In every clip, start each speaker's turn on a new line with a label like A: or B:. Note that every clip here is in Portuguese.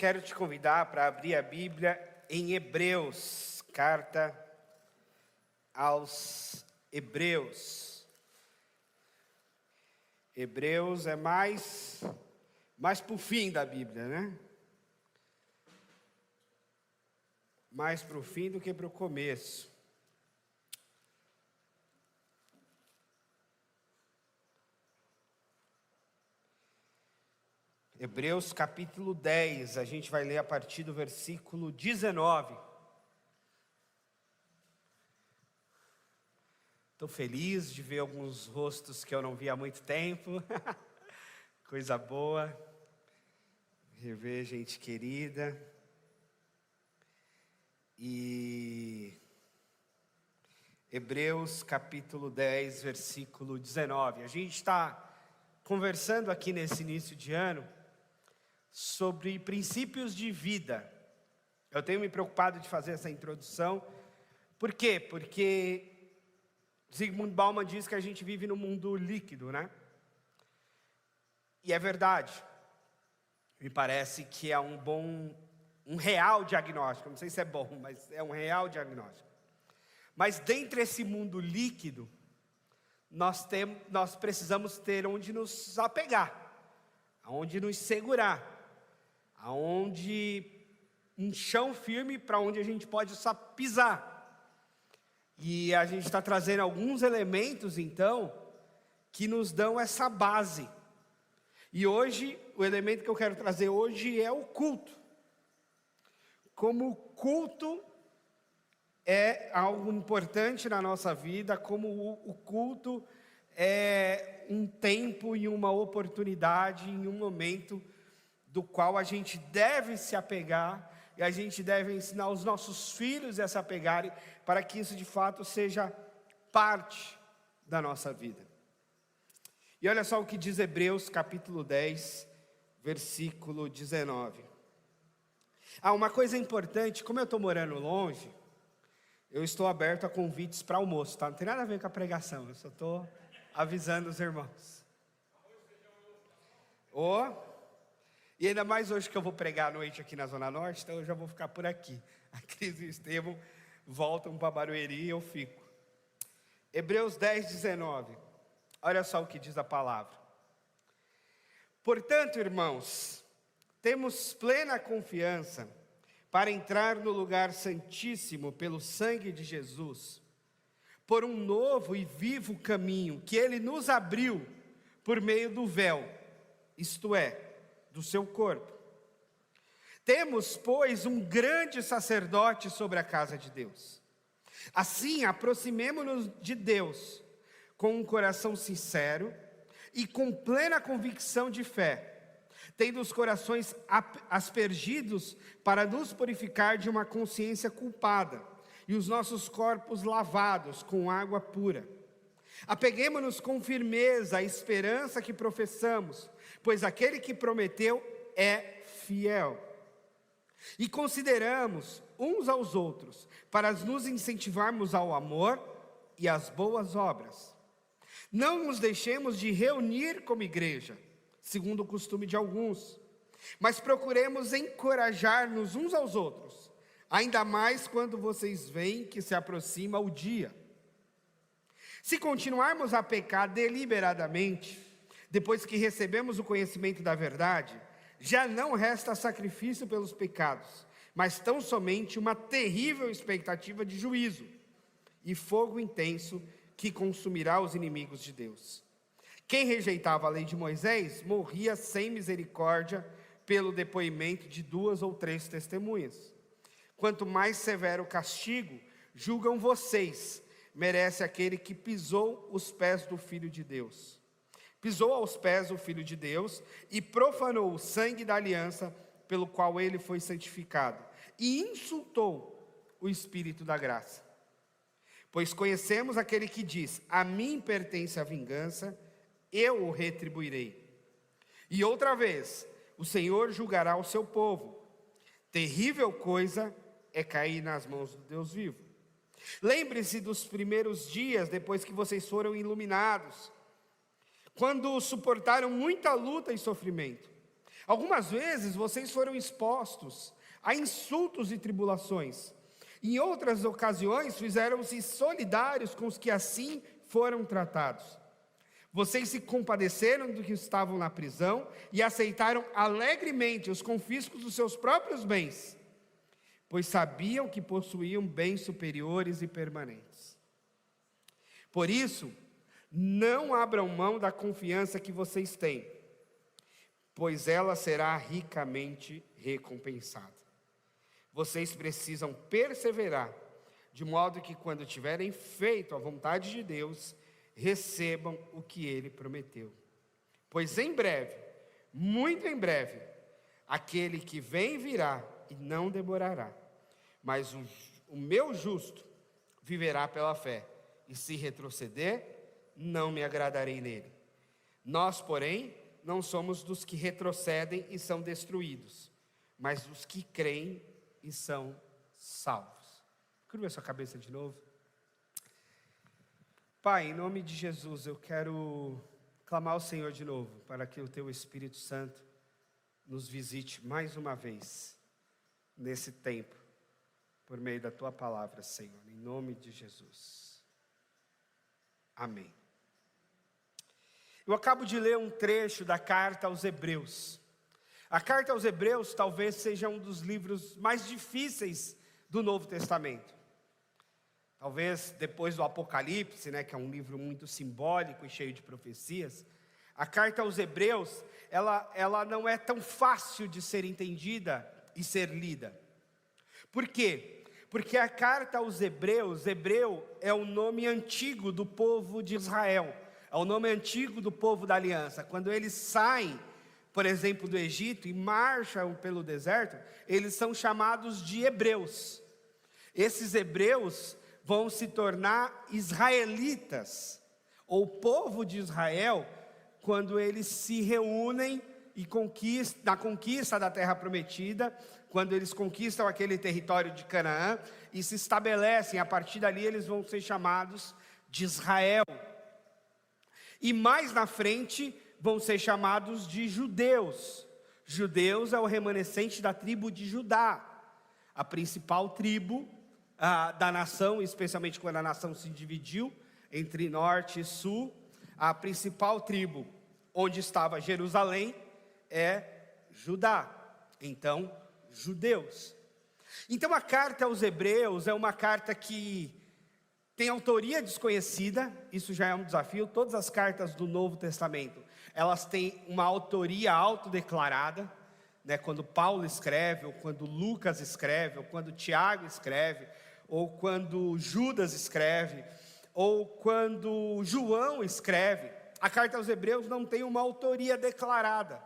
A: quero te convidar para abrir a Bíblia em Hebreus, carta aos Hebreus. Hebreus é mais para o fim da Bíblia, né? Mais para o fim do que para o começo. Hebreus capítulo 10, a gente vai ler a partir do versículo 19. Estou feliz de ver alguns rostos que eu não vi há muito tempo. Coisa boa. Rever gente querida. E Hebreus capítulo 10, versículo 19. A gente está conversando aqui nesse início de ano sobre princípios de vida. Eu tenho me preocupado de fazer essa introdução. Por quê? Porque Zygmunt Bauman diz que a gente vive num mundo líquido, né? E é verdade. Me parece que é um real diagnóstico. Não sei se é bom, mas é um real diagnóstico. Mas dentro desse mundo líquido, nós precisamos ter onde nos apegar, aonde nos segurar, aonde um chão firme para onde a gente pode só pisar. E a gente está trazendo alguns elementos, então, que nos dão essa base. E hoje, o elemento que eu quero trazer hoje é o culto. Como o culto é algo importante na nossa vida, como o culto é um tempo e uma oportunidade, em um momento do qual a gente deve se apegar, e a gente deve ensinar os nossos filhos a se apegarem, para que isso de fato seja parte da nossa vida. E olha só o que diz Hebreus capítulo 10, versículo 19. Uma coisa importante, como eu estou morando longe, eu estou aberto a convites para almoço, tá? Não tem nada a ver com a pregação, eu só estou avisando os irmãos. E ainda mais hoje que eu vou pregar à noite aqui na Zona Norte, então eu já vou ficar por aqui. A Cris e o Estevão voltam para Barueri e eu fico. Hebreus 10, 19. Olha só o que diz a palavra. Portanto, irmãos, temos plena confiança para entrar no lugar santíssimo pelo sangue de Jesus, por um novo e vivo caminho que Ele nos abriu por meio do véu, isto é, do seu corpo. Temos, pois, um grande sacerdote sobre a casa de Deus. Assim, aproximemo-nos de Deus com um coração sincero e com plena convicção de fé, tendo os corações aspergidos para nos purificar de uma consciência culpada e os nossos corpos lavados com água pura. Apeguemo-nos com firmeza à esperança que professamos, pois aquele que prometeu é fiel. E consideramos uns aos outros para nos incentivarmos ao amor e às boas obras. Não nos deixemos de reunir como igreja, segundo o costume de alguns, mas procuremos encorajar-nos uns aos outros, ainda mais quando vocês veem que se aproxima o dia. Se continuarmos a pecar deliberadamente, depois que recebemos o conhecimento da verdade, já não resta sacrifício pelos pecados, mas tão somente uma terrível expectativa de juízo e fogo intenso que consumirá os inimigos de Deus. Quem rejeitava a lei de Moisés morria sem misericórdia pelo depoimento de 2 ou 3 testemunhas. Quanto mais severo o castigo, julgam vocês, merece aquele que pisou os pés do Filho de Deus. Pisou aos pés o Filho de Deus e profanou o sangue da aliança pelo qual ele foi santificado, e insultou o Espírito da graça. Pois conhecemos aquele que diz: a mim pertence a vingança, eu o retribuirei. E outra vez, o Senhor julgará o seu povo. Terrível coisa é cair nas mãos do Deus vivo. Lembre-se dos primeiros dias depois que vocês foram iluminados, quando suportaram muita luta e sofrimento. Algumas vezes vocês foram expostos a insultos e tribulações. Em outras ocasiões fizeram-se solidários com os que assim foram tratados. Vocês se compadeceram dos que estavam na prisão e aceitaram alegremente os confiscos dos seus próprios bens, pois sabiam que possuíam bens superiores e permanentes. Por isso, não abram mão da confiança que vocês têm, pois ela será ricamente recompensada. Vocês precisam perseverar, de modo que quando tiverem feito a vontade de Deus, recebam o que Ele prometeu. Pois em breve, muito em breve, aquele que vem virá e não demorará. Mas o meu justo viverá pela fé, e se retroceder, não me agradarei nele. Nós, porém, não somos dos que retrocedem e são destruídos, mas dos que creem e são salvos. Curva a sua cabeça de novo. Pai, em nome de Jesus, eu quero clamar ao Senhor de novo, para que o Teu Espírito Santo nos visite mais uma vez, nesse tempo, por meio da Tua palavra, Senhor, em nome de Jesus. Amém. Eu acabo de ler um trecho da carta aos Hebreus. A carta aos Hebreus talvez seja um dos livros mais difíceis do Novo Testamento. Talvez depois do Apocalipse, que é um livro muito simbólico e cheio de profecias, a carta aos Hebreus, ela não é tão fácil de ser entendida e ser lida. Por quê? Porque a carta aos Hebreus, hebreu é o nome antigo do povo de Israel, é o nome antigo do povo da aliança. Quando eles saem, por exemplo, do Egito e marcham pelo deserto, eles são chamados de hebreus. Esses hebreus vão se tornar israelitas, ou povo de Israel, quando eles se reúnem e na conquista da terra prometida, quando eles conquistam aquele território de Canaã e se estabelecem. A partir dali eles vão ser chamados de Israel. E mais na frente vão ser chamados de judeus. Judeus é o remanescente da tribo de Judá, a principal tribo da nação, especialmente quando a nação se dividiu entre norte e sul. A principal tribo onde estava Jerusalém é Judá, então judeus. Então a carta aos Hebreus é uma carta que tem autoria desconhecida. Isso já é um desafio. Todas as cartas do Novo Testamento, elas têm uma autoria autodeclarada, quando Paulo escreve, ou quando Lucas escreve, ou quando Tiago escreve, ou quando Judas escreve, ou quando João escreve. A carta aos Hebreus não tem uma autoria declarada,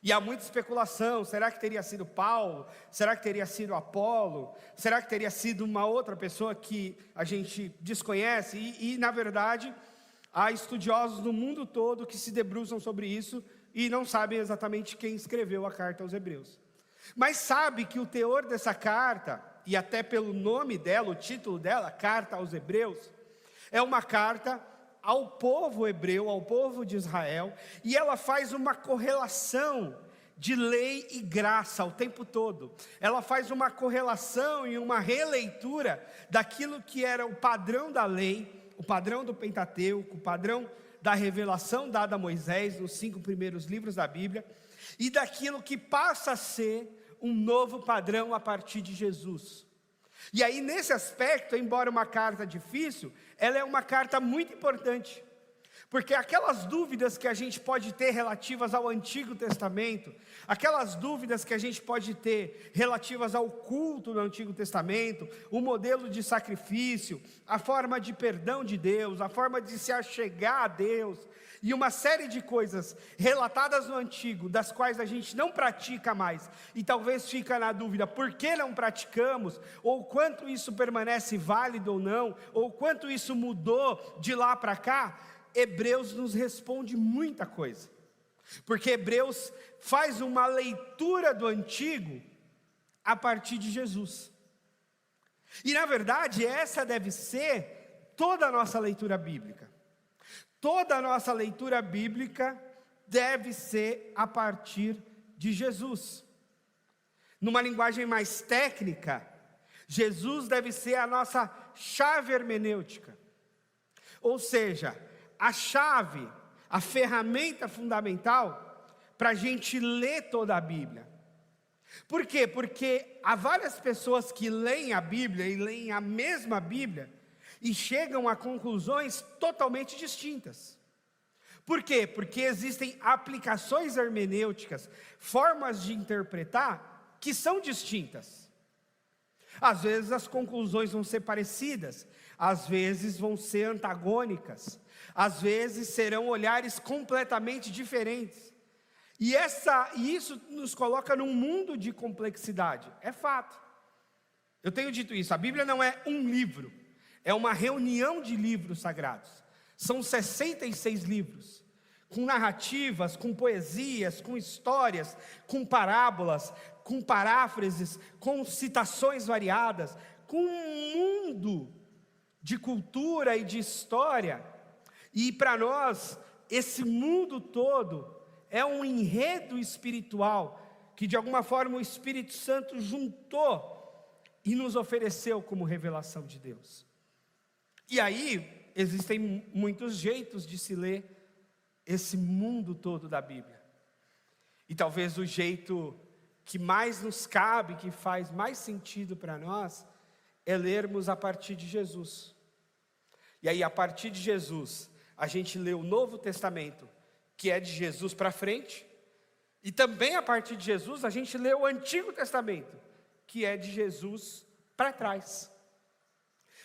A: e há muita especulação. Será que teria sido Paulo? Será que teria sido Apolo? Será que teria sido uma outra pessoa que a gente desconhece? E na verdade, há estudiosos no mundo todo que se debruçam sobre isso e não sabem exatamente quem escreveu a carta aos Hebreus. Mas sabe que o teor dessa carta, e até pelo nome dela, o título dela, Carta aos Hebreus, é uma carta ao povo hebreu, ao povo de Israel, e ela faz uma correlação de lei e graça o tempo todo. Ela faz uma correlação e uma releitura daquilo que era o padrão da lei, o padrão do Pentateuco, o padrão da revelação dada a Moisés nos 5 primeiros livros da Bíblia, e daquilo que passa a ser um novo padrão a partir de Jesus. E aí, nesse aspecto, embora uma carta difícil, ela é uma carta muito importante, porque aquelas dúvidas que a gente pode ter relativas ao Antigo Testamento, aquelas dúvidas que a gente pode ter relativas ao culto do Antigo Testamento, o modelo de sacrifício, a forma de perdão de Deus, a forma de se achegar a Deus, e uma série de coisas relatadas no Antigo, das quais a gente não pratica mais, e talvez fica na dúvida, por que não praticamos, ou quanto isso permanece válido ou não, ou quanto isso mudou de lá para cá. Hebreus nos responde muita coisa, porque Hebreus faz uma leitura do Antigo a partir de Jesus, e na verdade essa deve ser toda a nossa leitura bíblica. Toda a nossa leitura bíblica deve ser a partir de Jesus. Numa linguagem mais técnica, Jesus deve ser a nossa chave hermenêutica. Ou seja, a chave, a ferramenta fundamental para a gente ler toda a Bíblia. Por quê? Porque há várias pessoas que leem a Bíblia e leem a mesma Bíblia e chegam a conclusões totalmente distintas. Por quê? Porque existem aplicações hermenêuticas, formas de interpretar que são distintas. Às vezes as conclusões vão ser parecidas, às vezes vão ser antagônicas, às vezes serão olhares completamente diferentes. E isso nos coloca num mundo de complexidade, é fato. Eu tenho dito isso, a Bíblia não é um livro, é uma reunião de livros sagrados. São 66 livros, com narrativas, com poesias, com histórias, com parábolas, com paráfrases, com citações variadas, com um mundo de cultura e de história. E para nós, esse mundo todo é um enredo espiritual que de alguma forma o Espírito Santo juntou e nos ofereceu como revelação de Deus. E aí existem muitos jeitos de se ler esse mundo todo da Bíblia. E talvez o jeito que mais nos cabe, que faz mais sentido para nós, é lermos a partir de Jesus. E aí a partir de Jesus, a gente lê o Novo Testamento, que é de Jesus para frente, e também a partir de Jesus a gente lê o Antigo Testamento, que é de Jesus para trás.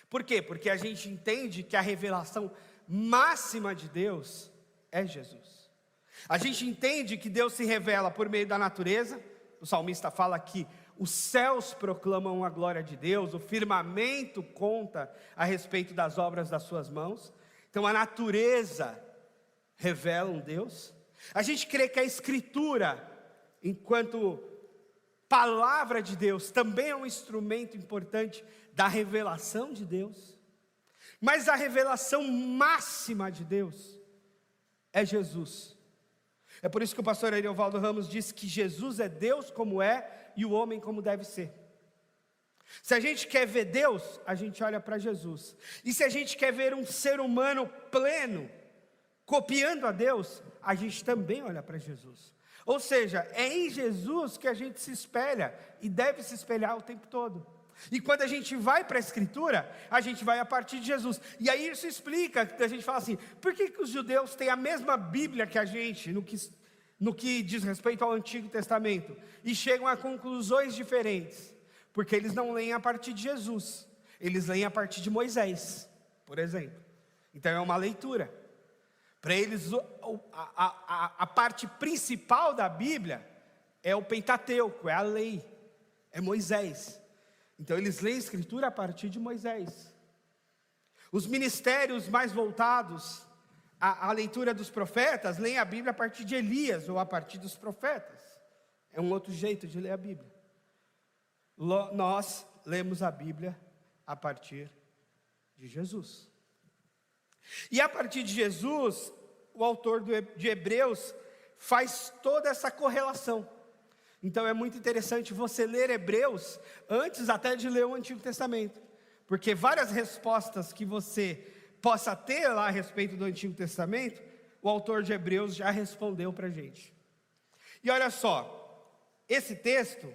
A: Por quê? Porque a gente entende que a revelação máxima de Deus é Jesus. A gente entende que Deus se revela por meio da natureza. O salmista fala que os céus proclamam a glória de Deus, o firmamento conta a respeito das obras das suas mãos. Então a natureza revela um Deus. A gente crê que a Escritura, enquanto palavra de Deus, também é um instrumento importante da revelação de Deus. Mas a revelação máxima de Deus é Jesus. É por isso que o pastor Ariovaldo Ramos disse que Jesus é Deus como é e o homem como deve ser. Se a gente quer ver Deus, a gente olha para Jesus. E se a gente quer ver um ser humano pleno, copiando a Deus, a gente também olha para Jesus. Ou seja, é em Jesus que a gente se espelha e deve se espelhar o tempo todo. E quando a gente vai para a Escritura, a gente vai a partir de Jesus. E aí isso explica, a gente fala assim, por que os judeus têm a mesma Bíblia que a gente, no que diz respeito ao Antigo Testamento, e chegam a conclusões diferentes? Porque eles não leem a partir de Jesus, eles leem a partir de Moisés, por exemplo. Então é uma leitura. Para eles, a parte principal da Bíblia é o Pentateuco, é a lei, é Moisés. Então eles leem a Escritura a partir de Moisés. Os ministérios mais voltados à leitura dos profetas, leem a Bíblia a partir de Elias, ou a partir dos profetas. É um outro jeito de ler a Bíblia. Nós lemos a Bíblia a partir de Jesus. E a partir de Jesus, o autor de Hebreus faz toda essa correlação. Então é muito interessante você ler Hebreus antes até de ler o Antigo Testamento, porque várias respostas que você possa ter lá a respeito do Antigo Testamento, o autor de Hebreus já respondeu para a gente. E olha só, esse texto,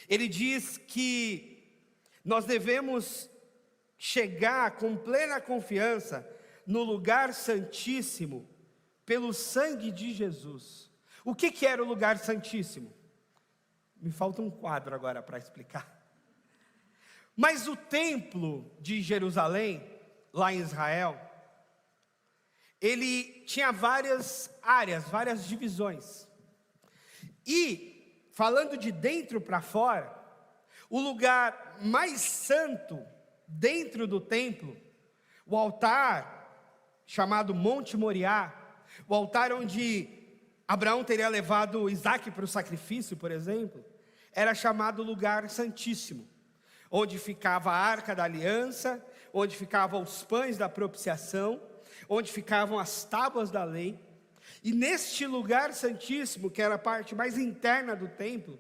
A: ele diz que nós devemos chegar com plena confiança no lugar santíssimo pelo sangue de Jesus. O que era o lugar santíssimo? Me falta um quadro agora para explicar. Mas o templo de Jerusalém, lá em Israel, ele tinha várias áreas, várias divisões. E, falando de dentro para fora, o lugar mais santo dentro do templo, o altar chamado Monte Moriá, o altar onde Abraão teria levado Isaque para o sacrifício, por exemplo, era chamado lugar santíssimo, onde ficava a arca da aliança, onde ficavam os pães da propiciação, onde ficavam as tábuas da lei. E neste lugar santíssimo, que era a parte mais interna do templo,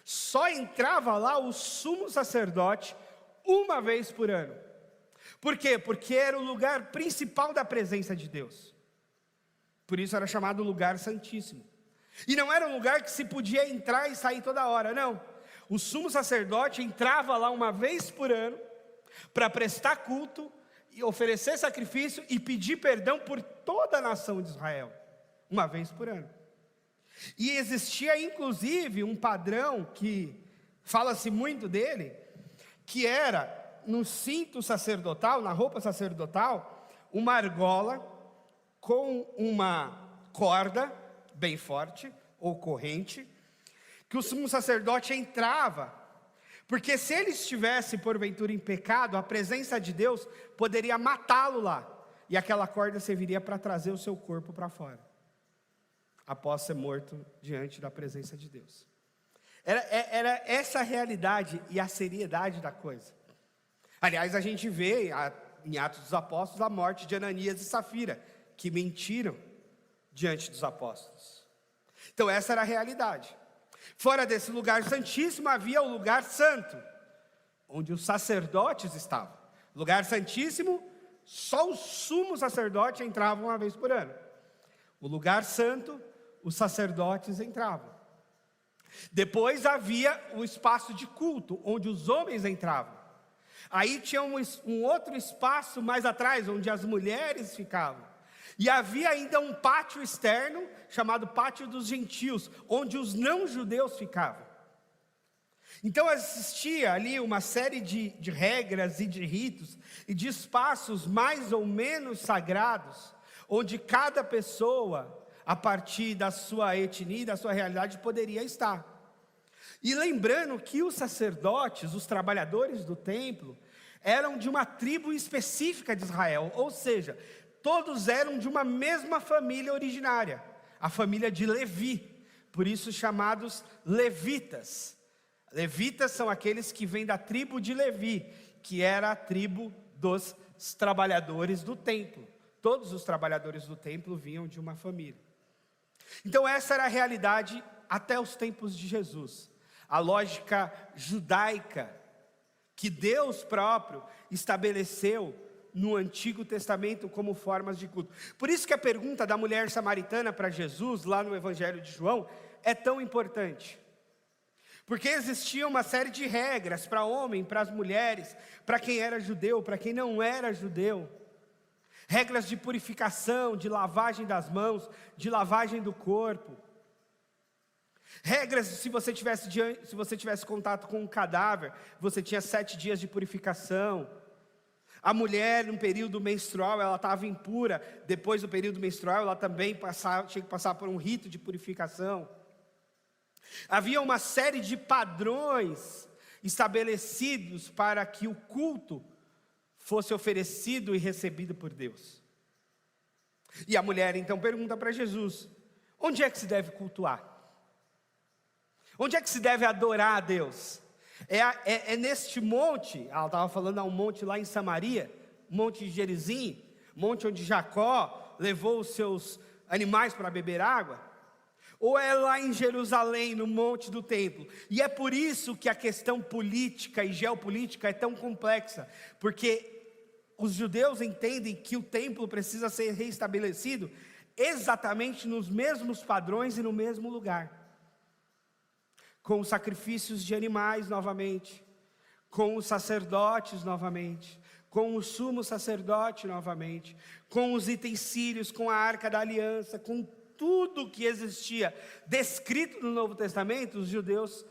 A: só entrava lá o sumo sacerdote uma vez por ano. Por quê? Porque era o lugar principal da presença de Deus. Por isso era chamado lugar santíssimo. E não era um lugar que se podia entrar e sair toda hora, não. O sumo sacerdote entrava lá uma vez por ano para prestar culto e oferecer sacrifício e pedir perdão por toda a nação de Israel, uma vez por ano. E existia inclusive um padrão que fala-se muito dele, que era no cinto sacerdotal, na roupa sacerdotal, uma argola com uma corda bem forte, ou corrente, que o sumo sacerdote entrava, porque se ele estivesse porventura em pecado, a presença de Deus poderia matá-lo lá, e aquela corda serviria para trazer o seu corpo para fora, após ser morto diante da presença de Deus. Era essa a realidade e a seriedade da coisa. Aliás, a gente vê em Atos dos Apóstolos a morte de Ananias e Safira, que mentiram diante dos apóstolos. Então essa era a realidade. Fora desse lugar santíssimo havia o lugar santo, onde os sacerdotes estavam. Lugar santíssimo, só o sumo sacerdote entrava uma vez por ano. O lugar santo, os sacerdotes entravam. Depois havia o espaço de culto, onde os homens entravam. Aí tinha um outro espaço mais atrás, onde as mulheres ficavam. E havia ainda um pátio externo, chamado Pátio dos Gentios, onde os não-judeus ficavam. Então existia ali uma série de regras e de ritos, e de espaços mais ou menos sagrados, onde cada pessoa, a partir da sua etnia, da sua realidade, poderia estar. E lembrando que os sacerdotes, os trabalhadores do templo, eram de uma tribo específica de Israel, ou seja, todos eram de uma mesma família originária, a família de Levi, por isso chamados levitas. Levitas são aqueles que vêm da tribo de Levi, que era a tribo dos trabalhadores do templo. Todos os trabalhadores do templo vinham de uma família. Então essa era a realidade até os tempos de Jesus. A lógica judaica que Deus próprio estabeleceu no Antigo Testamento como formas de culto. Por isso que a pergunta da mulher samaritana para Jesus, lá no Evangelho de João, é tão importante. Porque existia uma série de regras para homem, para as mulheres, para quem era judeu, para quem não era judeu. Regras de purificação, de lavagem das mãos, de lavagem do corpo. Regras, se você tivesse contato com um cadáver, você tinha 7 dias de purificação. A mulher, no período menstrual, ela estava impura. Depois do período menstrual, ela também tinha que passar por um rito de purificação. Havia uma série de padrões estabelecidos para que o culto fosse oferecido e recebido por Deus. E a mulher então pergunta para Jesus: onde é que se deve cultuar? Onde é que se deve adorar a Deus? É neste monte, ela estava falando a um monte lá em Samaria, monte de Gerizim, monte onde Jacó levou os seus animais para beber água? Ou é lá em Jerusalém, no monte do templo? E é por isso que a questão política e geopolítica é tão complexa, porque os judeus entendem que o templo precisa ser reestabelecido exatamente nos mesmos padrões e no mesmo lugar. Com os sacrifícios de animais novamente, com os sacerdotes novamente, com o sumo sacerdote novamente, com os utensílios, com a arca da aliança, com tudo que existia descrito no Novo Testamento. Os judeus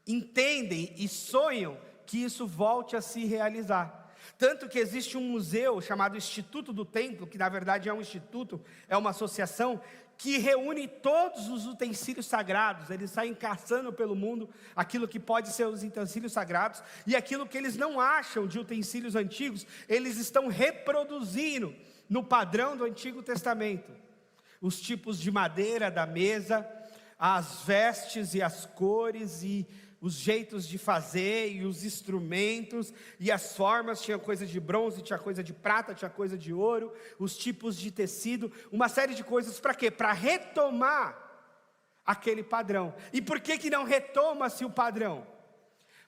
A: entendem e sonham que isso volte a se realizar. Tanto que existe um museu chamado Instituto do Templo, que na verdade é um instituto, é uma associação, que reúne todos os utensílios sagrados. Eles saem caçando pelo mundo aquilo que pode ser os utensílios sagrados, e aquilo que eles não acham de utensílios antigos, eles estão reproduzindo no padrão do Antigo Testamento. Os tipos de madeira da mesa, as vestes e as cores, e os jeitos de fazer e os instrumentos e as formas, tinha coisa de bronze, tinha coisa de prata, tinha coisa de ouro, os tipos de tecido, uma série de coisas para quê? Para retomar aquele padrão. E por que não retoma-se o padrão?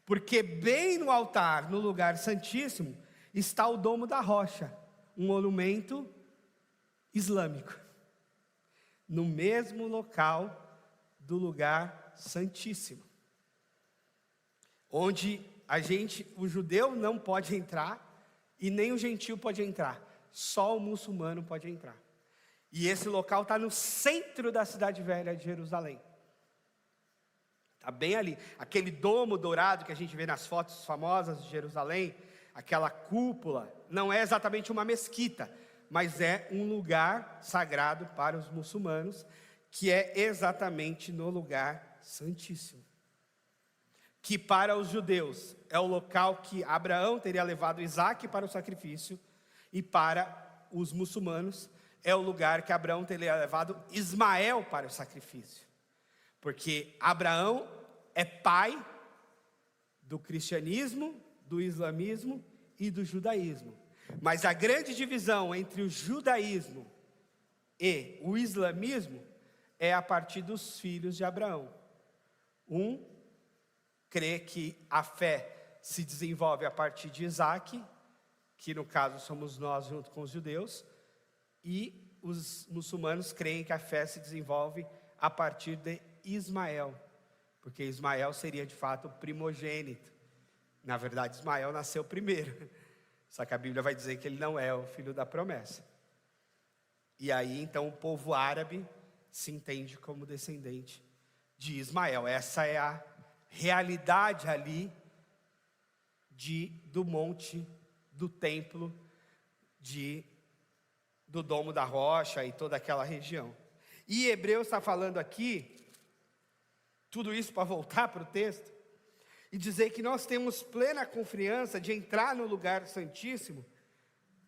A: Porque bem no altar, no lugar santíssimo, está o domo da rocha, um monumento islâmico, no mesmo local do lugar santíssimo, onde o judeu não pode entrar, e nem o gentio pode entrar, só o muçulmano pode entrar. E esse local está no centro da cidade velha de Jerusalém, está bem ali, aquele domo dourado que a gente vê nas fotos famosas de Jerusalém, aquela cúpula, não é exatamente uma mesquita, mas é um lugar sagrado para os muçulmanos, que é exatamente no lugar santíssimo, que para os judeus é o local que Abraão teria levado Isaque para o sacrifício, e para os muçulmanos é o lugar que Abraão teria levado Ismael para o sacrifício, porque Abraão é pai do cristianismo, do islamismo e do judaísmo, mas a grande divisão entre o judaísmo e o islamismo é a partir dos filhos de Abraão. Um crê que a fé se desenvolve a partir de Isaque, que no caso somos nós junto com os judeus, e os muçulmanos creem que a fé se desenvolve a partir de Ismael, porque Ismael seria de fato o primogênito. Na verdade, Ismael nasceu primeiro, só que a Bíblia vai dizer que ele não é o filho da promessa. E aí então o povo árabe se entende como descendente de Ismael. Essa é a realidade ali do monte, do templo, do domo da rocha e toda aquela região. E Hebreus está falando aqui, tudo isso para voltar para o texto, e dizer que nós temos plena confiança de entrar no lugar santíssimo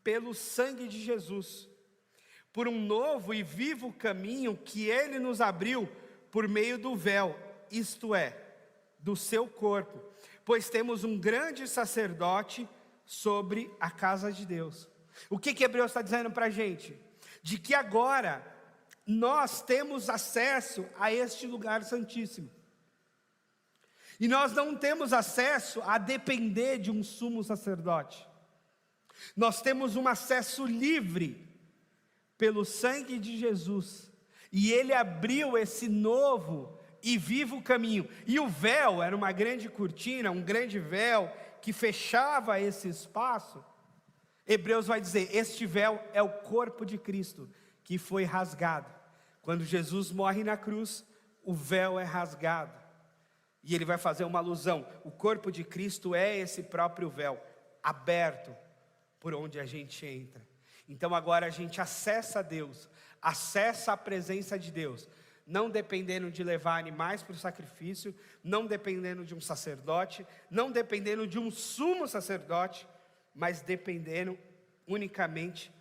A: pelo sangue de Jesus, por um novo e vivo caminho que Ele nos abriu por meio do véu, isto é, do seu corpo, pois temos um grande sacerdote sobre a casa de Deus. O que Hebreus está dizendo para a gente? De que agora nós temos acesso a este lugar santíssimo. E nós não temos acesso a depender de um sumo sacerdote. Nós temos um acesso livre pelo sangue de Jesus. E Ele abriu esse novo e vivo caminho. E o véu era uma grande cortina, um grande véu que fechava esse espaço. Hebreus vai dizer, este véu é o corpo de Cristo, que foi rasgado. Quando Jesus morre na cruz, o véu é rasgado. E ele vai fazer uma alusão, o corpo de Cristo é esse próprio véu, aberto, por onde a gente entra. Então agora a gente acessa Deus, acessa a presença de Deus, não dependendo de levar animais para o sacrifício, não dependendo de um sacerdote, não dependendo de um sumo sacerdote, mas dependendo unicamente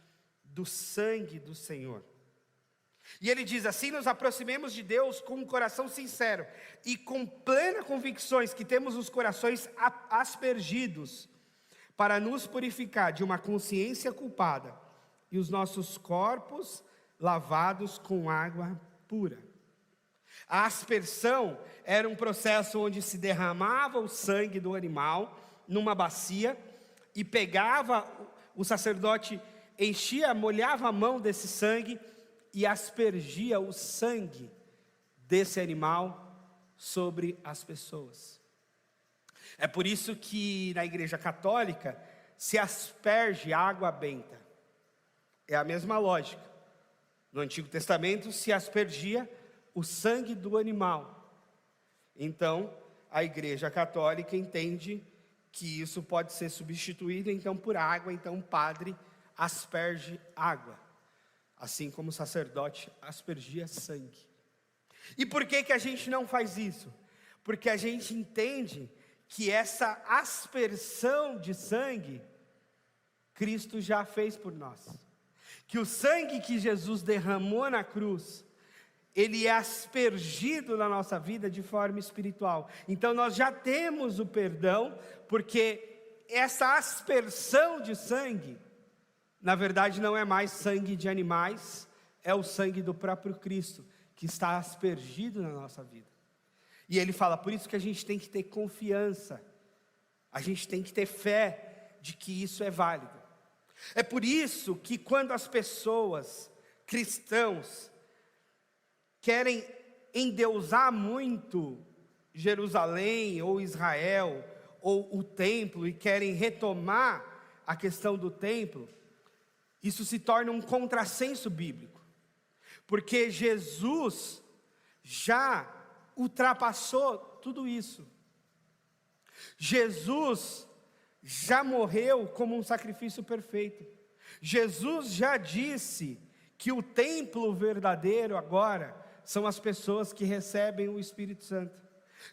A: do sangue do Senhor. E ele diz assim, nos aproximemos de Deus com um coração sincero e com plena convicções que temos os corações aspergidos para nos purificar de uma consciência culpada e os nossos corpos lavados com água pura. A aspersão era um processo onde se derramava o sangue do animal numa bacia e pegava, o sacerdote enchia, molhava a mão desse sangue e aspergia o sangue desse animal sobre as pessoas. É por isso que na Igreja Católica se asperge água benta. É a mesma lógica. No Antigo Testamento se aspergia o sangue do animal. Então, a Igreja Católica entende que isso pode ser substituído então por água, então o padre asperge água, assim como o sacerdote aspergia sangue. E por que a gente não faz isso? Porque a gente entende que essa aspersão de sangue, Cristo já fez por nós. Que o sangue que Jesus derramou na cruz, ele é aspergido na nossa vida de forma espiritual. Então nós já temos o perdão, porque essa aspersão de sangue, na verdade não é mais sangue de animais, é o sangue do próprio Cristo, que está aspergido na nossa vida. E ele fala, por isso que a gente tem que ter confiança, a gente tem que ter fé de que isso é válido. É por isso que quando as pessoas, cristãos, querem endeusar muito Jerusalém, ou Israel, ou o templo, e querem retomar a questão do templo, isso se torna um contrassenso bíblico, porque Jesus já ultrapassou tudo isso. Jesus já morreu como um sacrifício perfeito. Jesus já disse que o templo verdadeiro agora são as pessoas que recebem o Espírito Santo.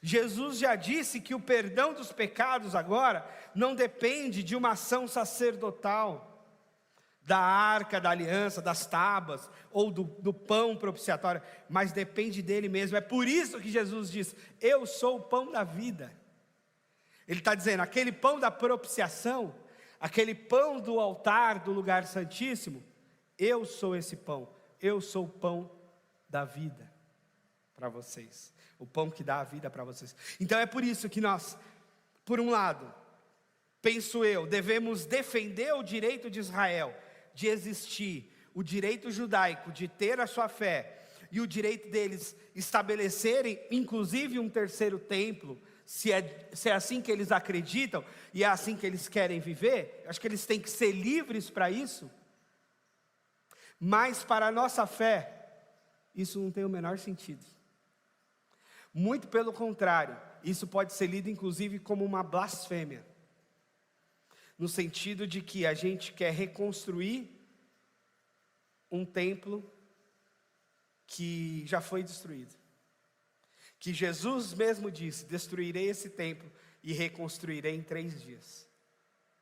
A: Jesus já disse que o perdão dos pecados agora não depende de uma ação sacerdotal, da arca da aliança, das tábuas, ou do pão propiciatório, mas depende dele mesmo. É por isso que Jesus diz, eu sou o pão da vida. Ele está dizendo, aquele pão da propiciação, aquele pão do altar, do lugar santíssimo, eu sou esse pão, eu sou o pão da vida para vocês, o pão que dá a vida para vocês. Então é por isso que nós, por um lado, penso eu, devemos defender o direito de Israel de existir, o direito judaico de ter a sua fé, e o direito deles estabelecerem, inclusive, um terceiro templo, se é assim que eles acreditam, e é assim que eles querem viver. Acho que eles têm que ser livres para isso, mas para a nossa fé, isso não tem o menor sentido. Muito pelo contrário, isso pode ser lido inclusive como uma blasfêmia, no sentido de que a gente quer reconstruir um templo que já foi destruído, que Jesus mesmo disse, destruirei esse templo e reconstruirei em 3 dias,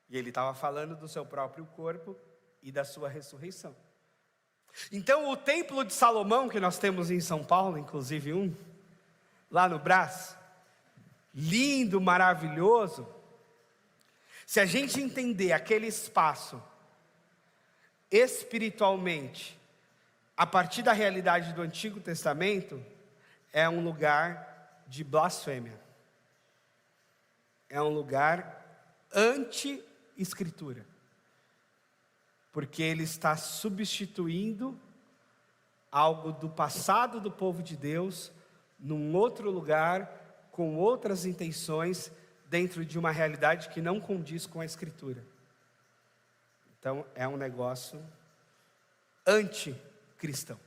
A: e ele estava falando do seu próprio corpo e da sua ressurreição. Então o templo de Salomão, que nós temos em São Paulo, inclusive lá no Brás, lindo, maravilhoso, se a gente entender aquele espaço espiritualmente, a partir da realidade do Antigo Testamento, é um lugar de blasfêmia, é um lugar anti-escritura, porque ele está substituindo algo do passado do povo de Deus, num outro lugar, com outras intenções, dentro de uma realidade que não condiz com a Escritura. Então é um negócio anticristão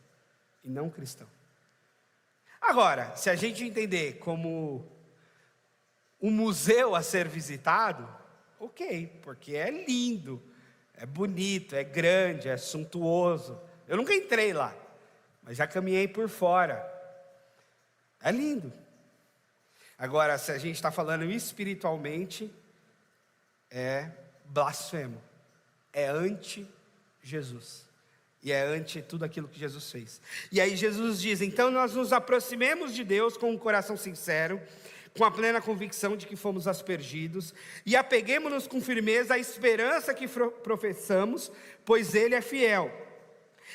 A: e não cristão. Agora, se a gente entender como um museu a ser visitado, ok, porque é lindo, é bonito, é grande, é suntuoso. Eu nunca entrei lá, mas já caminhei por fora. É lindo. Agora, se a gente está falando espiritualmente, é blasfemo, é anti-Jesus, e é anti tudo aquilo que Jesus fez. E aí Jesus diz, então nós nos aproximemos de Deus com um coração sincero, com a plena convicção de que fomos aspergidos, e apeguemo-nos com firmeza à esperança que professamos, pois Ele é fiel.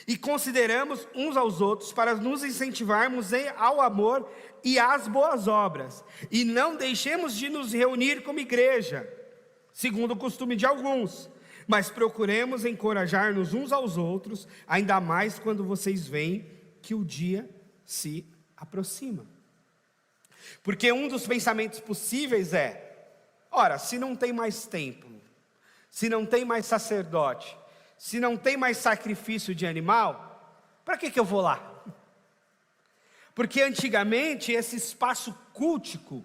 A: E consideramos uns aos outros para nos incentivarmos ao amor e às boas obras. E não deixemos de nos reunir como igreja, segundo o costume de alguns, mas procuremos encorajar-nos uns aos outros, ainda mais quando vocês veem que o dia se aproxima. Porque um dos pensamentos possíveis é, ora, se não tem mais templo, se não tem mais sacerdote, se não tem mais sacrifício de animal, para que eu vou lá? Porque antigamente esse espaço cultico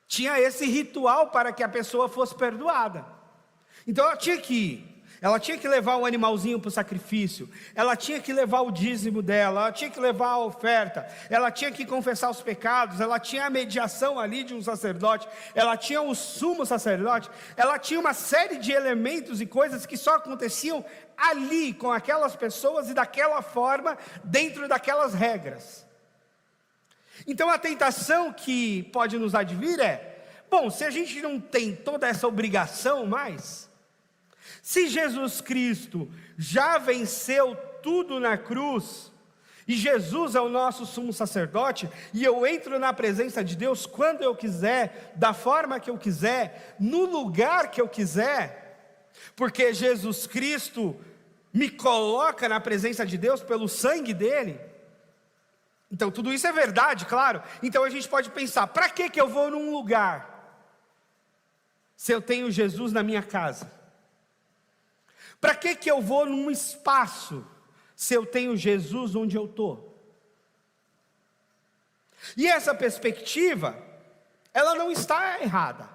A: tinha esse ritual para que a pessoa fosse perdoada. Então ela tinha que ir, ela tinha que levar o animalzinho para o sacrifício, ela tinha que levar o dízimo dela, ela tinha que levar a oferta, ela tinha que confessar os pecados, ela tinha a mediação ali de um sacerdote, ela tinha o sumo sacerdote, ela tinha uma série de elementos e coisas que só aconteciam ali, com aquelas pessoas e daquela forma, dentro daquelas regras. Então a tentação que pode nos advir é: bom, se a gente não tem toda essa obrigação mais, se Jesus Cristo já venceu tudo na cruz, e Jesus é o nosso sumo sacerdote, e eu entro na presença de Deus quando eu quiser, da forma que eu quiser, no lugar que eu quiser, porque Jesus Cristo me coloca na presença de Deus pelo sangue dele. Então tudo isso é verdade, claro. Então a gente pode pensar: para que eu vou num lugar se eu tenho Jesus na minha casa? Para que eu vou num espaço se eu tenho Jesus onde eu estou? E essa perspectiva, ela não está errada,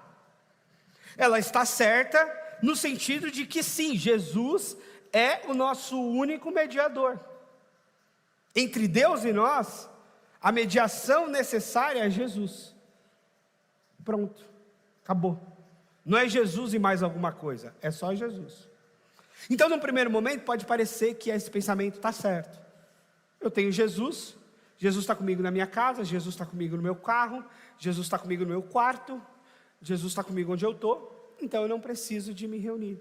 A: ela está certa no sentido de que sim, Jesus é o nosso único mediador. Entre Deus e nós, a mediação necessária é Jesus. Pronto, acabou. Não é Jesus e mais alguma coisa, é só Jesus. Então, num primeiro momento, pode parecer que esse pensamento está certo. Eu tenho Jesus, Jesus está comigo na minha casa, Jesus está comigo no meu carro, Jesus está comigo no meu quarto, Jesus está comigo onde eu estou, então eu não preciso de me reunir.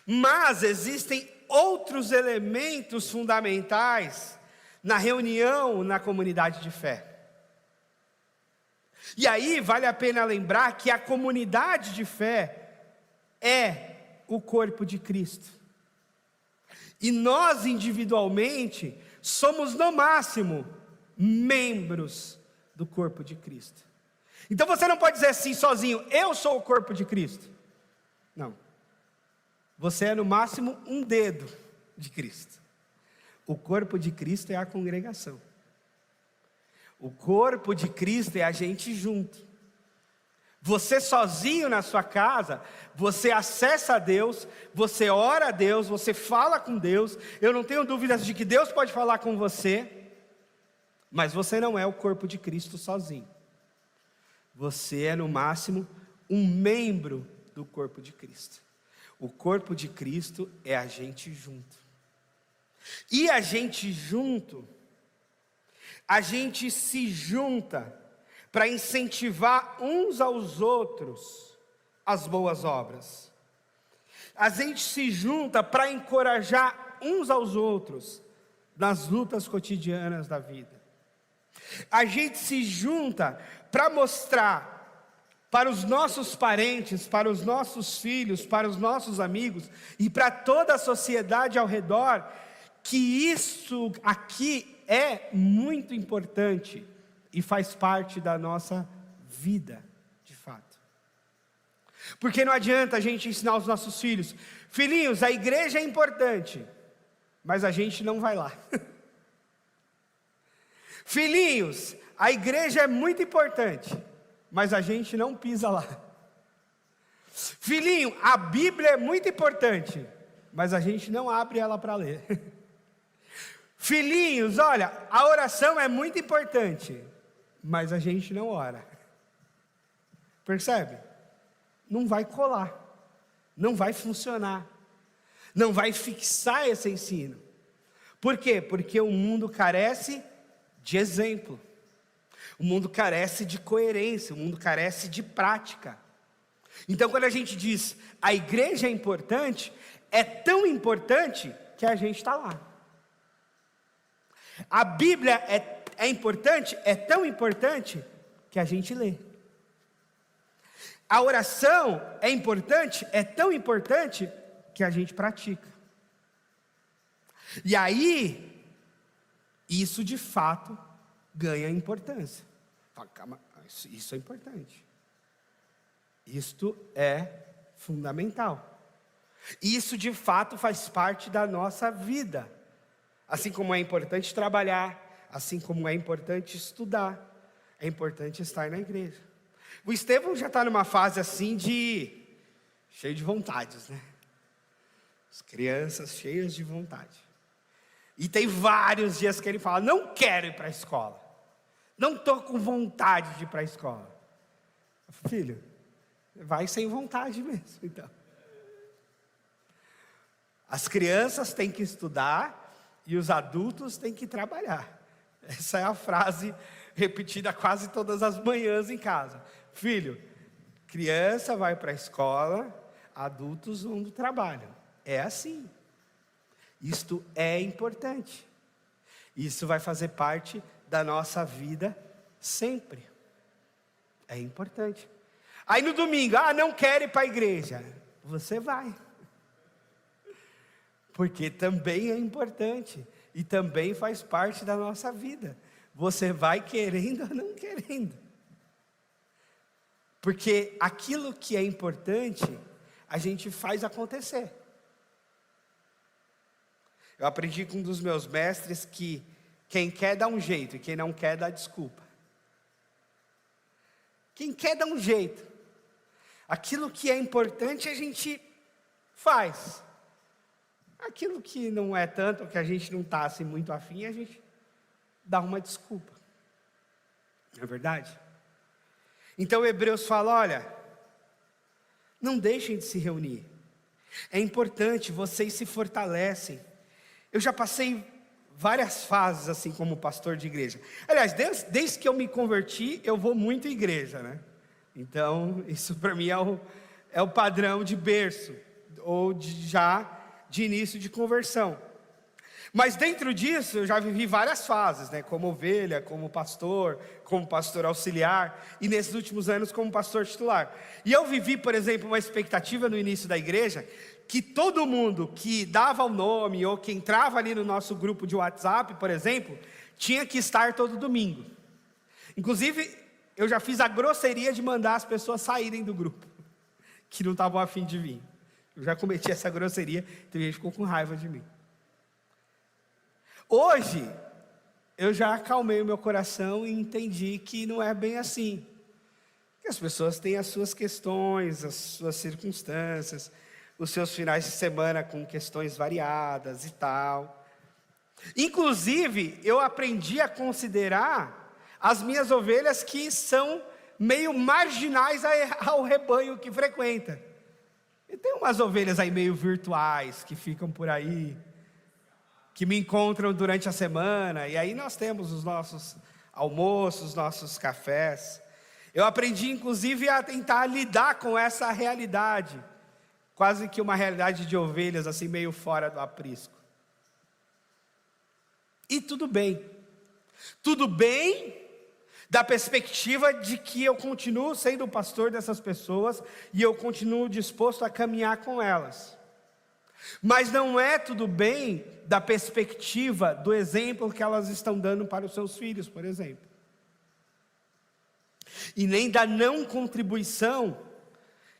A: Mas existem outros elementos fundamentais na reunião na comunidade de fé. E aí vale a pena lembrar que a comunidade de fé é o corpo de Cristo. E nós individualmente somos no máximo membros do corpo de Cristo. Então você não pode dizer assim sozinho: eu sou o corpo de Cristo. Não. Você é no máximo um dedo de Cristo. O corpo de Cristo é a congregação. O corpo de Cristo é a gente junto. Você sozinho na sua casa, você acessa a Deus, você ora a Deus, você fala com Deus. Eu não tenho dúvidas de que Deus pode falar com você, mas você não é o corpo de Cristo sozinho. Você é no máximo um membro do corpo de Cristo. O corpo de Cristo é a gente junto. E a gente junto, a gente se junta para incentivar uns aos outros as boas obras. A gente se junta para encorajar uns aos outros nas lutas cotidianas da vida. A gente se junta para mostrar para os nossos parentes, para os nossos filhos, para os nossos amigos e para toda a sociedade ao redor, que isso aqui é muito importante e faz parte da nossa vida, de fato. Porque não adianta a gente ensinar os nossos filhos: filhinhos, a igreja é importante, mas a gente não vai lá. Filhinhos, a igreja é muito importante, mas a gente não pisa lá. Filhinho, a Bíblia é muito importante, mas a gente não abre ela para ler. Filhinhos, olha, a oração é muito importante, mas a gente não ora. Percebe? Não vai colar, não vai funcionar, não vai fixar esse ensino. Por quê? Porque o mundo carece de exemplo. O mundo carece de coerência, o mundo carece de prática. Então, quando a gente diz a igreja é importante, é tão importante que a gente está lá. A Bíblia é importante, é tão importante que a gente lê. A oração é importante, é tão importante que a gente pratica. E aí, isso de fato ganha importância. Calma, isso é importante. Isto é fundamental. Isso de fato faz parte da nossa vida. Assim como é importante trabalhar, assim como é importante estudar, é importante estar na igreja. O Estevão já está numa fase assim cheio de vontades, né? As crianças cheias de vontade. E tem vários dias que ele fala: não quero ir para a escola. Não estou com vontade de ir para a escola. Filho, vai sem vontade mesmo, então. As crianças têm que estudar e os adultos têm que trabalhar. Essa é a frase repetida quase todas as manhãs em casa. Filho, criança vai para a escola, adultos vão do trabalho. É assim. Isto é importante. Isso vai fazer parte da nossa vida sempre. É importante. Aí no domingo, não quero ir para a igreja. Você vai. Porque também é importante. E também faz parte da nossa vida. Você vai querendo ou não querendo. Porque aquilo que é importante, a gente faz acontecer. Eu aprendi com um dos meus mestres que quem quer dá um jeito e quem não quer dá desculpa. Quem quer dá um jeito. Aquilo que é importante a gente faz. Aquilo que não é tanto, que a gente não está assim muito afim, a gente dá uma desculpa. Não é verdade? Então Hebreus fala: olha, não deixem de se reunir. É importante, vocês se fortalecem. Eu já passei várias fases assim como pastor de igreja. Aliás, desde que eu me converti, eu vou muito à igreja, né? Então, isso para mim é o padrão de berço, ou de início de conversão. Mas dentro disso, eu já vivi várias fases, né? Como ovelha, como pastor auxiliar, e nesses últimos anos como pastor titular. E eu vivi, por exemplo, uma expectativa no início da igreja, que todo mundo que dava o nome, ou que entrava ali no nosso grupo de WhatsApp, por exemplo, tinha que estar todo domingo. Inclusive, eu já fiz a grosseria de mandar as pessoas saírem do grupo, que não estavam a fim de vir. Eu já cometi essa grosseria, então a gente ficou com raiva de mim. Hoje, eu já acalmei o meu coração e entendi que não é bem assim. Que as pessoas têm as suas questões, as suas circunstâncias, os seus finais de semana com questões variadas e tal. Inclusive, eu aprendi a considerar as minhas ovelhas que são meio marginais ao rebanho que frequenta. E tem umas ovelhas aí meio virtuais, que ficam por aí, que me encontram durante a semana, e aí nós temos os nossos almoços, os nossos cafés. Eu aprendi inclusive a tentar lidar com essa realidade, quase que uma realidade de ovelhas, assim meio fora do aprisco. E tudo bem da perspectiva de que eu continuo sendo o pastor dessas pessoas, e eu continuo disposto a caminhar com elas. Mas não é tudo bem da perspectiva do exemplo que elas estão dando para os seus filhos, por exemplo. E nem da não contribuição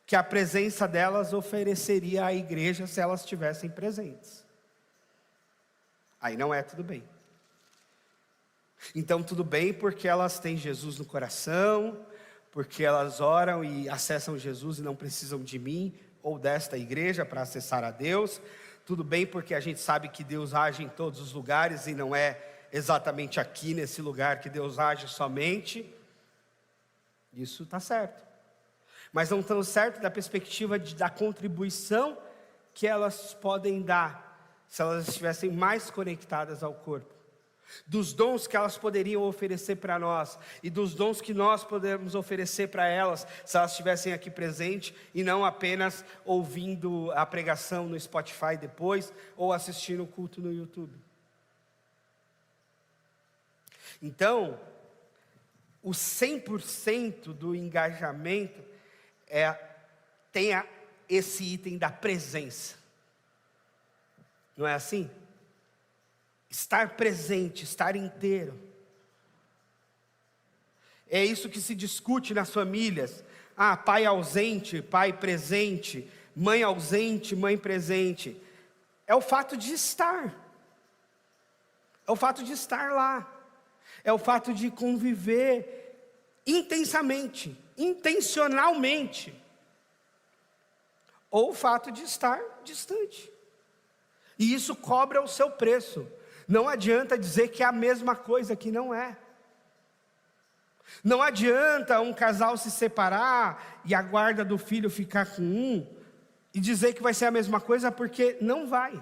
A: que a presença delas ofereceria à igreja se elas estivessem presentes. Aí não é tudo bem. Então tudo bem porque elas têm Jesus no coração, porque elas oram e acessam Jesus e não precisam de mim ou desta igreja para acessar a Deus. Tudo bem porque a gente sabe que Deus age em todos os lugares e não é exatamente aqui nesse lugar que Deus age somente. Isso está certo. Mas não tão certo da perspectiva da contribuição que elas podem dar se elas estivessem mais conectadas ao corpo. Dos dons que elas poderiam oferecer para nós e dos dons que nós podemos oferecer para elas se elas estivessem aqui presentes e não apenas ouvindo a pregação no Spotify depois ou assistindo o culto no YouTube. Então, o 100% do engajamento tem esse item da presença. Não é assim? Estar presente, estar inteiro. É isso que se discute nas famílias. Pai ausente, pai presente. Mãe ausente, mãe presente. É o fato de estar. É o fato de estar lá. É o fato de conviver intensamente, intencionalmente. Ou o fato de estar distante. E isso cobra o seu preço. Não adianta dizer que é a mesma coisa, que não é. Não adianta um casal se separar e a guarda do filho ficar com um e dizer que vai ser a mesma coisa, porque não vai.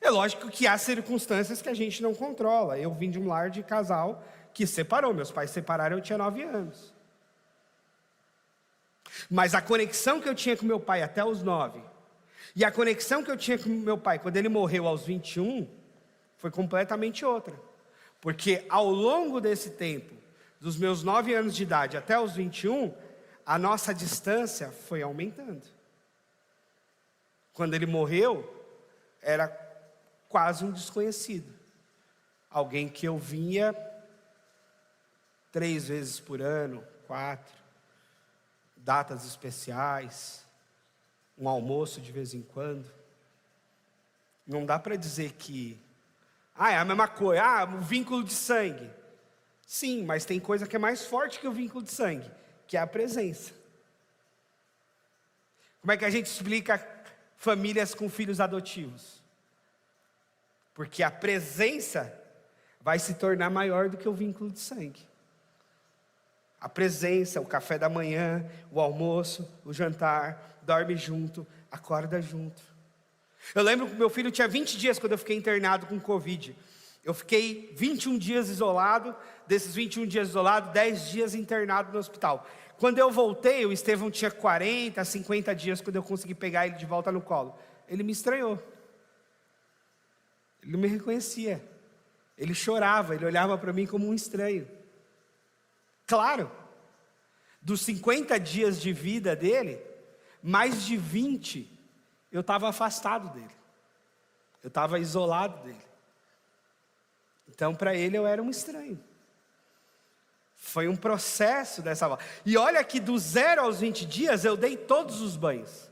A: É lógico que há circunstâncias que a gente não controla. Eu vim de um lar de casal que separou. Meus pais separaram, eu tinha 9 anos. Mas a conexão que eu tinha com meu pai até os 9, e a conexão que eu tinha com meu pai quando ele morreu aos 21, foi completamente outra. Porque ao longo desse tempo, dos meus 9 anos de idade até os 21, a nossa distância foi aumentando. Quando ele morreu, era quase um desconhecido. Alguém que eu vinha 3 vezes por ano, 4, datas especiais, um almoço de vez em quando. Não dá para dizer que é a mesma coisa, o vínculo de sangue. Sim, mas tem coisa que é mais forte que o vínculo de sangue, que é a presença. Como é que a gente explica famílias com filhos adotivos? Porque a presença vai se tornar maior do que o vínculo de sangue. A presença, o café da manhã, o almoço, o jantar, dorme junto, acorda junto. Eu lembro que meu filho tinha 20 dias quando eu fiquei internado com Covid. Eu fiquei 21 dias isolado, desses 21 dias isolado, 10 dias internado no hospital. Quando eu voltei, o Estevão tinha 40, 50 dias quando eu consegui pegar ele de volta no colo. Ele me estranhou. Ele não me reconhecia. Ele chorava, ele olhava para mim como um estranho. Claro, dos 50 dias de vida dele, mais de 20 eu estava afastado dele. Eu estava isolado dele. Então, para ele, eu era um estranho. Foi um processo dessa volta. E olha que do 0 aos 20 dias, eu dei todos os banhos.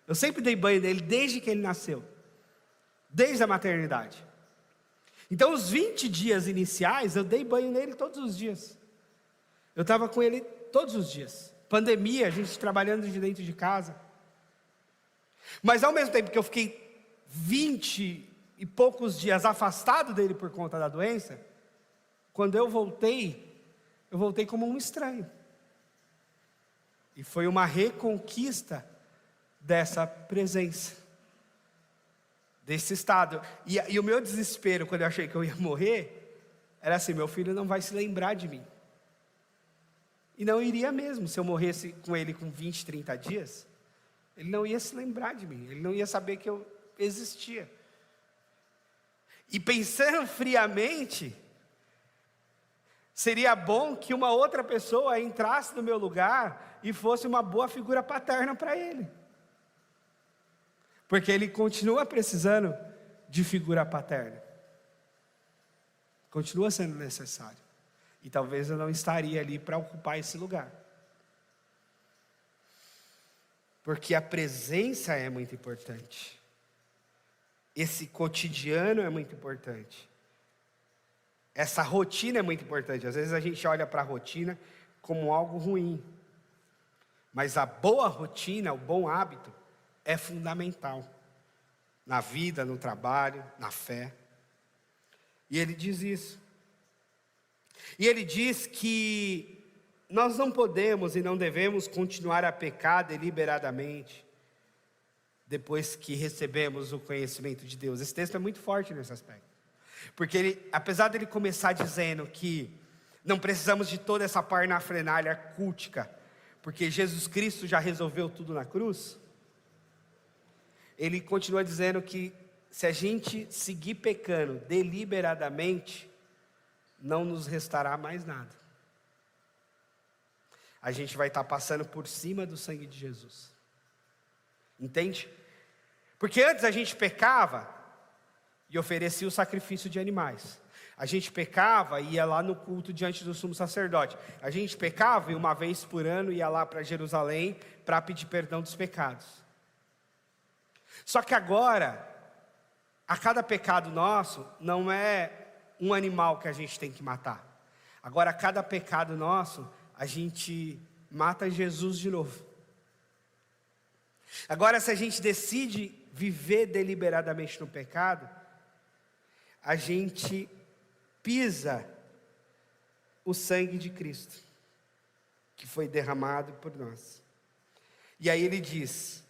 A: Eu sempre dei banho nele desde que ele nasceu. Desde a maternidade. Então, os 20 dias iniciais, eu dei banho nele todos os dias. Eu estava com ele todos os dias. Pandemia, a gente trabalhando de dentro de casa. Mas ao mesmo tempo que eu fiquei 20 e poucos dias afastado dele por conta da doença, quando eu voltei como um estranho. E foi uma reconquista dessa presença, desse estado. E o meu desespero, quando eu achei que eu ia morrer, era assim: meu filho não vai se lembrar de mim. E não iria mesmo. Se eu morresse com ele com 20, 30 dias, ele não ia se lembrar de mim, ele não ia saber que eu existia. E pensando friamente, seria bom que uma outra pessoa entrasse no meu lugar e fosse uma boa figura paterna para ele. Porque ele continua precisando de figura paterna. Continua sendo necessário. E talvez eu não estaria ali para ocupar esse lugar. Porque a presença é muito importante. Esse cotidiano é muito importante. Essa rotina é muito importante. Às vezes a gente olha para a rotina como algo ruim. Mas a boa rotina, o bom hábito, é fundamental. Na vida, no trabalho, na fé. E ele diz isso. E ele diz que nós não podemos e não devemos continuar a pecar deliberadamente depois que recebemos o conhecimento de Deus. Esse texto é muito forte nesse aspecto. Porque ele, apesar dele começar dizendo que não precisamos de toda essa parnafrenália cultica, porque Jesus Cristo já resolveu tudo na cruz, ele continua dizendo que se a gente seguir pecando deliberadamente, não nos restará mais nada. A gente vai estar passando por cima do sangue de Jesus. Entende? Porque antes a gente pecava e oferecia o sacrifício de animais. A gente pecava e ia lá no culto diante do sumo sacerdote. A gente pecava e uma vez por ano ia lá para Jerusalém para pedir perdão dos pecados. Só que agora, a cada pecado nosso, não é um animal que a gente tem que matar. Agora, a cada pecado nosso, a gente mata Jesus de novo. Agora, se a gente decide viver deliberadamente no pecado, a gente pisa o sangue de Cristo, que foi derramado por nós. E aí ele diz: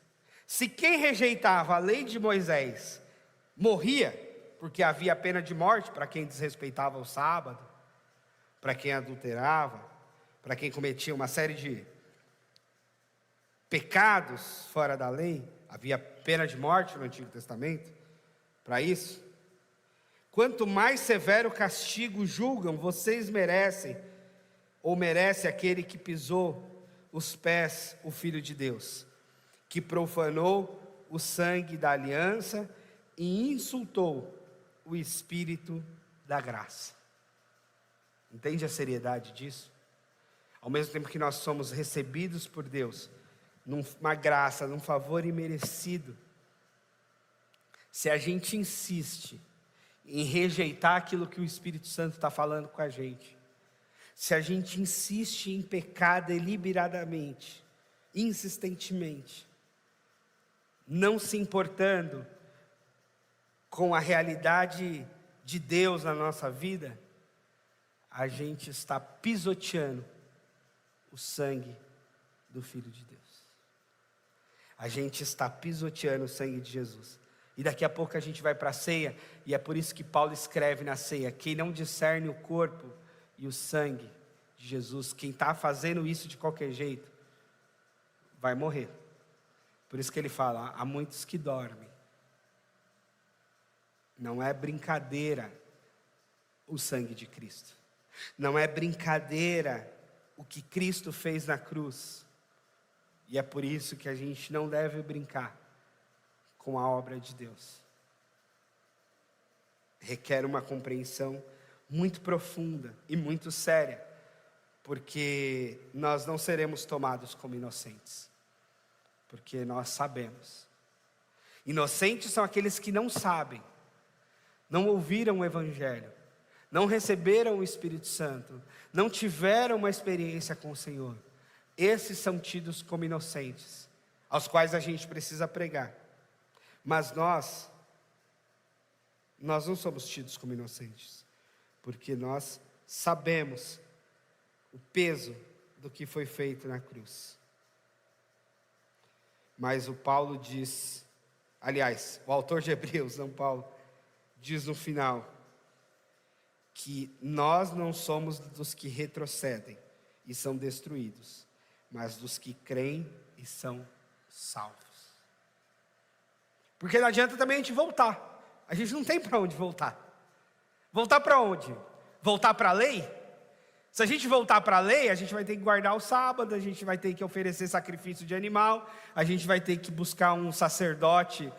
A: se quem rejeitava a lei de Moisés morria, porque havia pena de morte para quem desrespeitava o sábado, para quem adulterava, para quem cometia uma série de pecados fora da lei, havia pena de morte no Antigo Testamento para isso. Quanto mais severo castigo julgam, vocês merecem, ou merece aquele que pisou os pés, o Filho de Deus, que profanou o sangue da aliança e insultou o Espírito da graça. Entende a seriedade disso? Ao mesmo tempo que nós somos recebidos por Deus, numa graça, num favor imerecido, se a gente insiste em rejeitar aquilo que o Espírito Santo está falando com a gente, se a gente insiste em pecar deliberadamente, insistentemente, não se importando com a realidade de Deus na nossa vida, a gente está pisoteando o sangue do Filho de Deus. A gente está pisoteando o sangue de Jesus. E daqui a pouco a gente vai para a ceia, e é por isso que Paulo escreve na ceia: quem não discerne o corpo e o sangue de Jesus, quem está fazendo isso de qualquer jeito, vai morrer. Por isso que ele fala: há muitos que dormem. Não é brincadeira o sangue de Cristo. Não é brincadeira o que Cristo fez na cruz. E é por isso que a gente não deve brincar com a obra de Deus. Requer uma compreensão muito profunda e muito séria, porque nós não seremos tomados como inocentes, porque nós sabemos. Inocentes são aqueles que não sabem, não ouviram o Evangelho, não receberam o Espírito Santo, não tiveram uma experiência com o Senhor. Esses são tidos como inocentes, aos quais a gente precisa pregar. Mas nós não somos tidos como inocentes, porque nós sabemos o peso do que foi feito na cruz. Mas o Paulo diz, aliás, o autor de Hebreus, não Paulo, diz no final, que nós não somos dos que retrocedem e são destruídos, mas dos que creem e são salvos. Porque não adianta também a gente voltar. A gente não tem para onde voltar. Voltar para onde? Voltar para a lei? Se a gente voltar para a lei, a gente vai ter que guardar o sábado, a gente vai ter que oferecer sacrifício de animal, a gente vai ter que buscar um sacerdote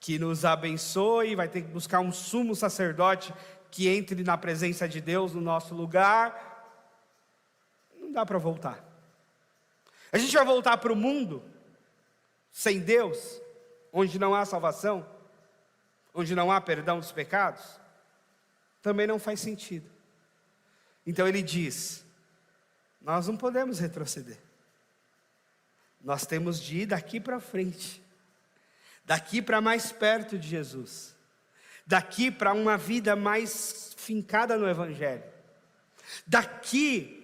A: que nos abençoe, vai ter que buscar um sumo sacerdote que entre na presença de Deus no nosso lugar. Não dá para voltar. A gente vai voltar para o mundo sem Deus, onde não há salvação, onde não há perdão dos pecados? Também não faz sentido. Então ele diz: nós não podemos retroceder. Nós temos de ir daqui para frente, daqui para mais perto de Jesus, daqui para uma vida mais fincada no Evangelho, daqui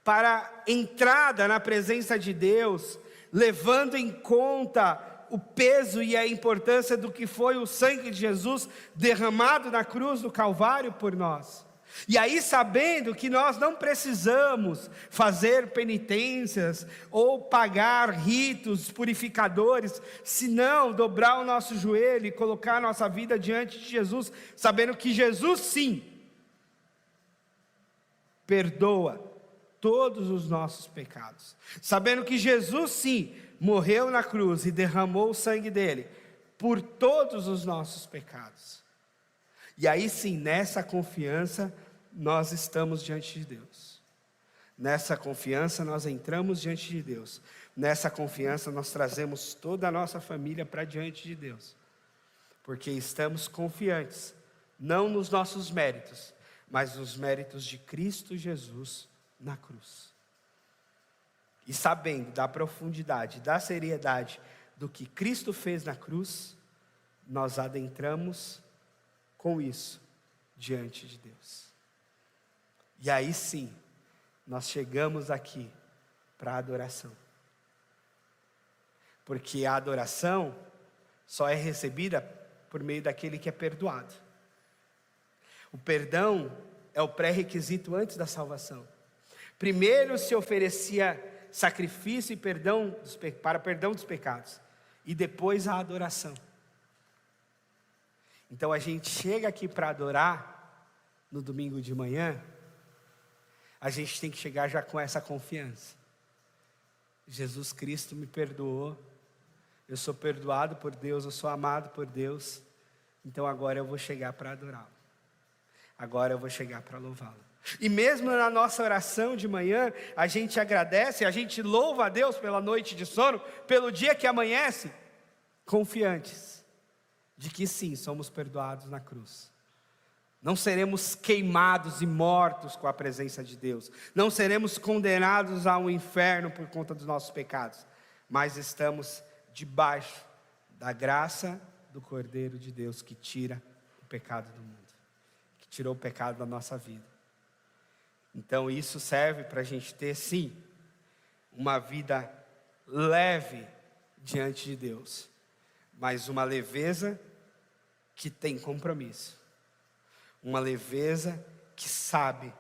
A: para entrada na presença de Deus, levando em conta o peso e a importância do que foi o sangue de Jesus derramado na cruz do Calvário por nós. E aí, sabendo que nós não precisamos fazer penitências ou pagar ritos purificadores, senão dobrar o nosso joelho e colocar a nossa vida diante de Jesus, sabendo que Jesus sim perdoa todos os nossos pecados, sabendo que Jesus sim morreu na cruz e derramou o sangue dele por todos os nossos pecados. E aí sim, nessa confiança, nós estamos diante de Deus. Nessa confiança, nós entramos diante de Deus. Nessa confiança, nós trazemos toda a nossa família para diante de Deus. Porque estamos confiantes, não nos nossos méritos, mas nos méritos de Cristo Jesus na cruz. E sabendo da profundidade, da seriedade do que Cristo fez na cruz, nós adentramos com isso diante de Deus. E aí sim, nós chegamos aqui para a adoração. Porque a adoração só é recebida por meio daquele que é perdoado. O perdão é o pré-requisito antes da salvação. Primeiro se oferecia sacrifício e perdão para perdão dos pecados, e depois a adoração. Então a gente chega aqui para adorar no domingo de manhã, a gente tem que chegar já com essa confiança. Jesus Cristo me perdoou, eu sou perdoado por Deus, eu sou amado por Deus, então agora eu vou chegar para adorá-lo. Agora eu vou chegar para louvá-lo. E mesmo na nossa oração de manhã, a gente agradece, a gente louva a Deus pela noite de sono, pelo dia que amanhece, confiantes de que sim, somos perdoados na cruz. Não seremos queimados e mortos com a presença de Deus. Não seremos condenados ao inferno por conta dos nossos pecados. Mas estamos debaixo da graça do Cordeiro de Deus que tira o pecado do mundo. Que tirou o pecado da nossa vida. Então isso serve para a gente ter sim, uma vida leve diante de Deus. Mas uma leveza que tem compromisso. Uma leveza que sabe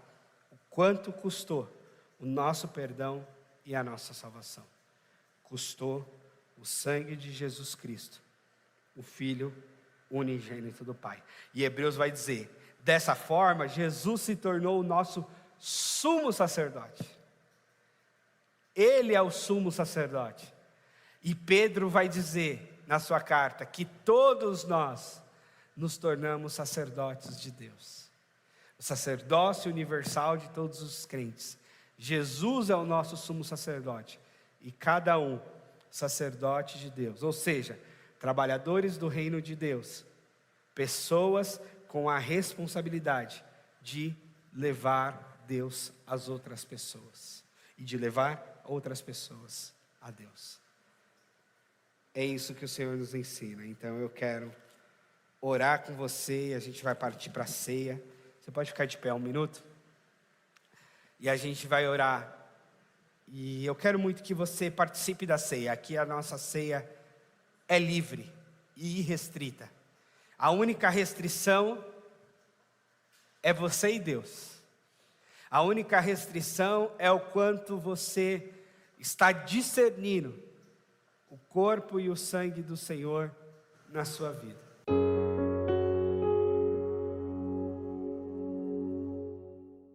A: o quanto custou o nosso perdão e a nossa salvação. Custou o sangue de Jesus Cristo, o Filho unigênito do Pai. E Hebreus vai dizer, dessa forma, Jesus se tornou o nosso sumo sacerdote. Ele é o sumo sacerdote. E Pedro vai dizer na sua carta que todos nós nos tornamos sacerdotes de Deus. O sacerdócio universal de todos os crentes. Jesus é o nosso sumo sacerdote. E cada um sacerdote de Deus. Ou seja, trabalhadores do reino de Deus. Pessoas com a responsabilidade de levar Deus às outras pessoas. E de levar outras pessoas a Deus. É isso que o Senhor nos ensina. Então eu quero orar com você e a gente vai partir para a ceia. Você pode ficar de pé um minuto? E a gente vai orar. E eu quero muito que você participe da ceia. Aqui a nossa ceia é livre e irrestrita. A única restrição é você e Deus. A única restrição é o quanto você está discernindo o corpo e o sangue do Senhor na sua vida.